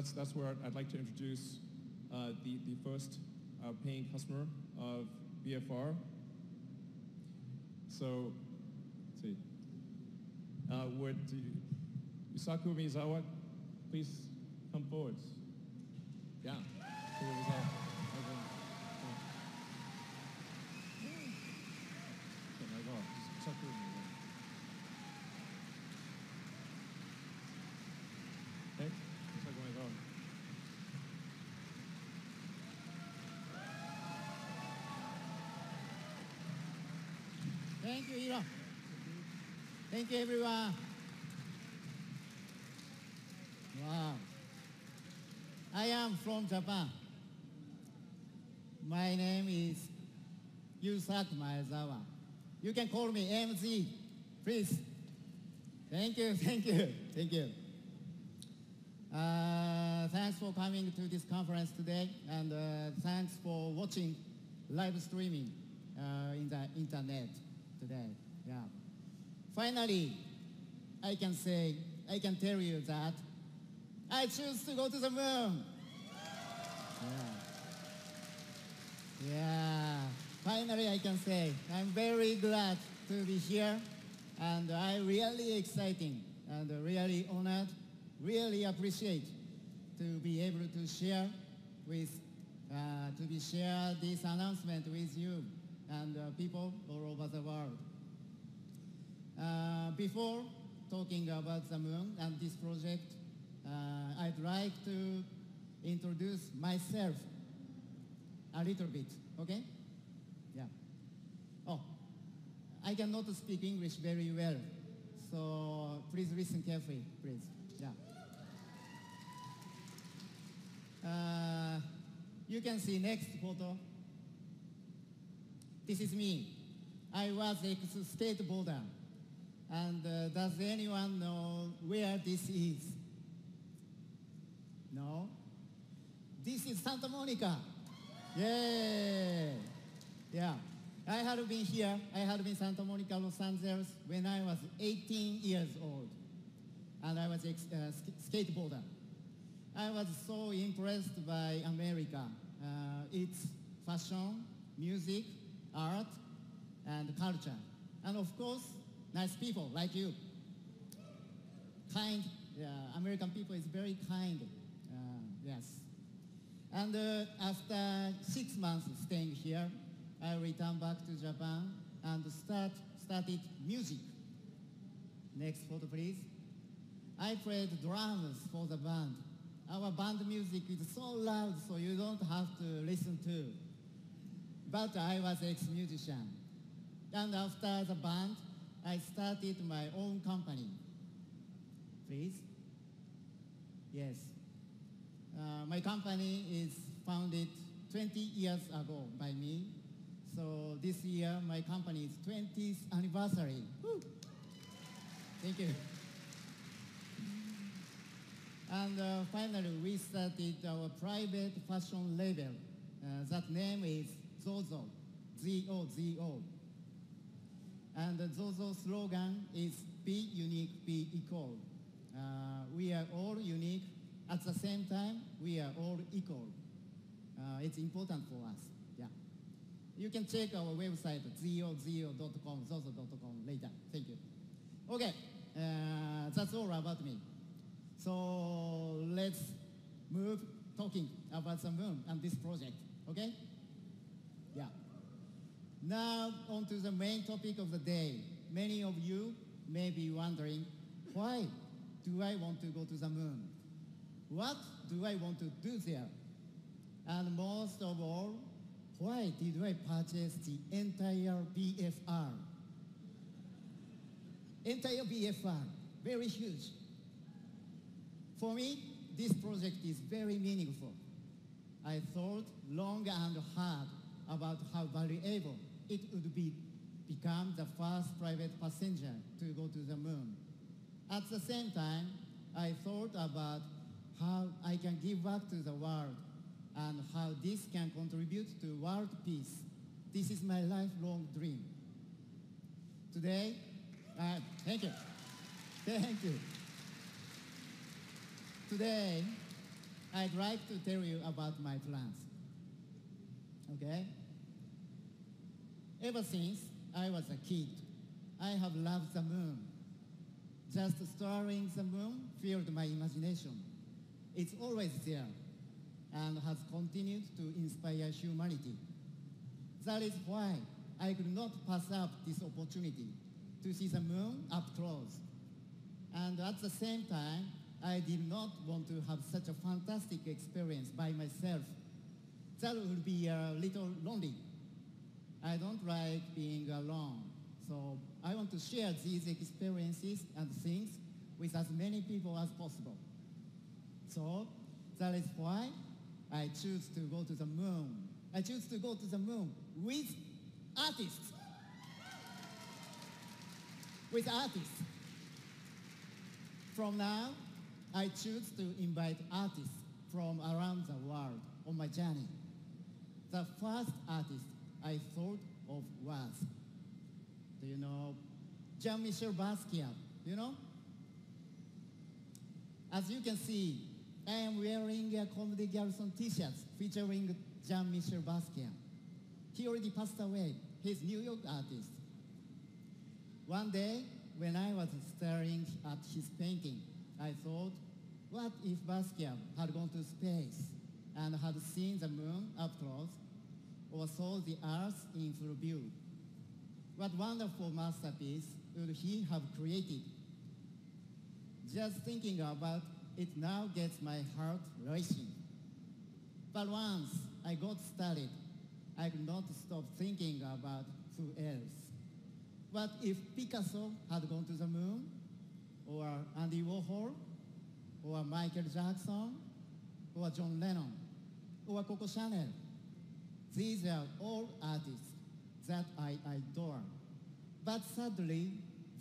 that's where I'd like to introduce the first paying customer of BFR. So, let's see. Would Yusaku Mizawa please come forward? Yeah. Thank you, Hiro. Thank you, everyone. Wow. I am from Japan. My name is Yusaku Maezawa. You can call me MZ, please. Thank you, thank you, thank you. Thanks for coming to this conference today, and thanks for watching live streaming in the internet today. Yeah. Finally, I can tell you that I choose to go to the moon. Yeah. Finally, I can say I'm very glad to be here, and I'm really exciting and really honored, really appreciate to be able to share this announcement with you and people all over the world. Before talking about the moon and this project, I'd like to introduce myself a little bit, okay? Yeah. Oh, I cannot speak English very well, so please listen carefully, please. Yeah. You can see next photo. This is me. I was ex-skateboarder. And does anyone know where this is? No? This is Santa Monica. Yay! Yeah. I had been here. I had been Santa Monica, Los Angeles when I was 18 years old. And I was a skateboarder. I was so impressed by America. Its fashion, music, art, and culture. And of course, nice people like you. Kind. American people is very kind. Yes. And after 6 months staying here, I returned back to Japan and started music. Next photo, please. I played drums for the band. Our band music is so loud, so you don't have to listen to. But I was ex-musician. And after the band, I started my own company. Please? Yes. My company is founded 20 years ago by me. So this year, my company is 20th anniversary. Woo! Thank you. And finally, we started our private fashion label. That name is Zozo, Z-O-Z-O. And the Zozo slogan is be unique, be equal. We are all unique. At the same time, we are all equal. It's important for us. Yeah. You can check our website, zozo.com, zozo.com later. Thank you. Okay, that's all about me. So let's move talking about the moon and this project, okay? Yeah. Now on to the main topic of the day. Many of you may be wondering, why do I want to go to the moon? What do I want to do there? And most of all, why did I purchase the entire BFR? Entire BFR, very huge. For me, this project is very meaningful. I thought long and hard about how valuable it would become the first private passenger to go to the moon. At the same time, I thought about how I can give back to the world and how this can contribute to world peace. This is my lifelong dream. Today, thank you. Thank you. Today, I'd like to tell you about my plans. Okay? Ever since I was a kid, I have loved the moon. Just staring the moon filled my imagination. It's always there and has continued to inspire humanity. That is why I could not pass up this opportunity to see the moon up close. And at the same time, I did not want to have such a fantastic experience by myself. That would be a little lonely. I don't like being alone. So I want to share these experiences and things with as many people as possible. So that is why I choose to go to the moon. I choose to go to the moon with artists. With artists. From now, I choose to invite artists from around the world on my journey. The first artist I thought of was, do you know, Jean-Michel Basquiat, you know? As you can see, I am wearing a Comedy Garrison t-shirt featuring Jean-Michel Basquiat. He already passed away. He's a New York artist. One day, when I was staring at his painting, I thought, what if Basquiat had gone to space and had seen the moon up close or saw the Earth in full view? What wonderful masterpiece would he have created? Just thinking about it now gets my heart racing. But once I got started, I could not stop thinking about who else. What if Picasso had gone to the moon? Or Andy Warhol? Or Michael Jackson? Or John Lennon? Or Coco Chanel? These are all artists that I adore. But sadly,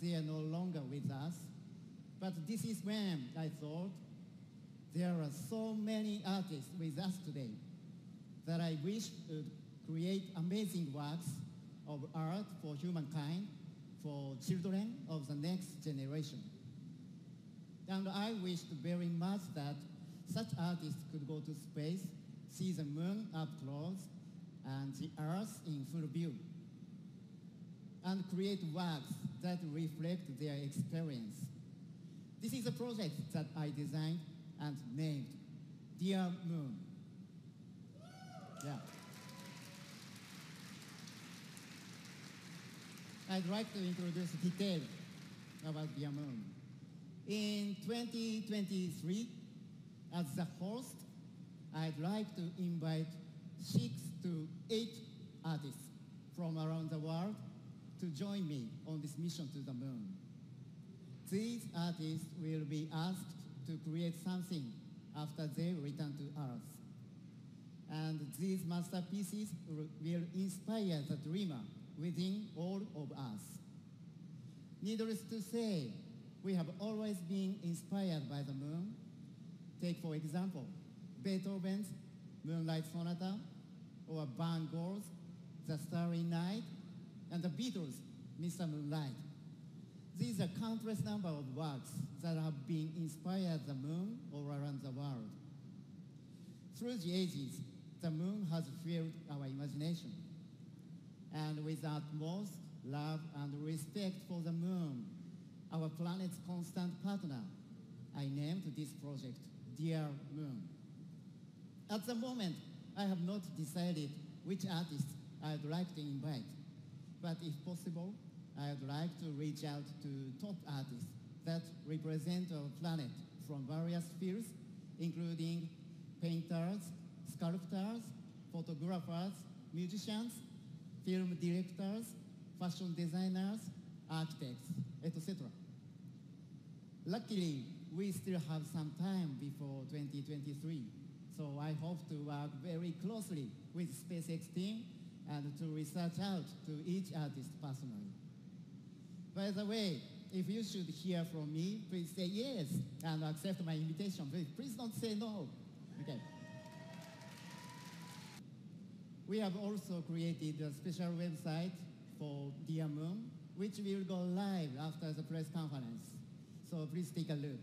they are no longer with us. But this is when I thought there are so many artists with us today that I wish would create amazing works of art for humankind, for children of the next generation. And I wished very much that such artists could go to space, see the moon up close, and the Earth in full view, and create works that reflect their experience. This is a project that I designed and named Dear Moon. Yeah. I'd like to introduce details about Dear Moon. In 2023, as the host, I'd like to invite 6 to 8 artists from around the world to join me on this mission to the moon. These artists will be asked to create something after they return to Earth. And these masterpieces will inspire the dreamer within all of us. Needless to say, we have always been inspired by the moon. Take, for example, Beethoven's Moonlight Sonata, or Van Gogh's The Starry Night, and the Beatles' Mr. Moonlight. These are countless number of works that have been inspired the moon all around the world. Through the ages, the moon has filled our imagination. And with utmost love and respect for the moon, our planet's constant partner, I named this project Dear Moon. At the moment, I have not decided which artists I'd like to invite, but if possible, I'd like to reach out to top artists that represent our planet from various fields, including painters, sculptors, photographers, musicians, film directors, fashion designers, architects, etc. Luckily, we still have some time before 2023, so I hope to work very closely with SpaceX team and to research out to each artist personally. By the way, if you should hear from me, please say yes and accept my invitation. Please don't say no. Okay. We have also created a special website for Dear Moon, which will go live after the press conference. So please take a look.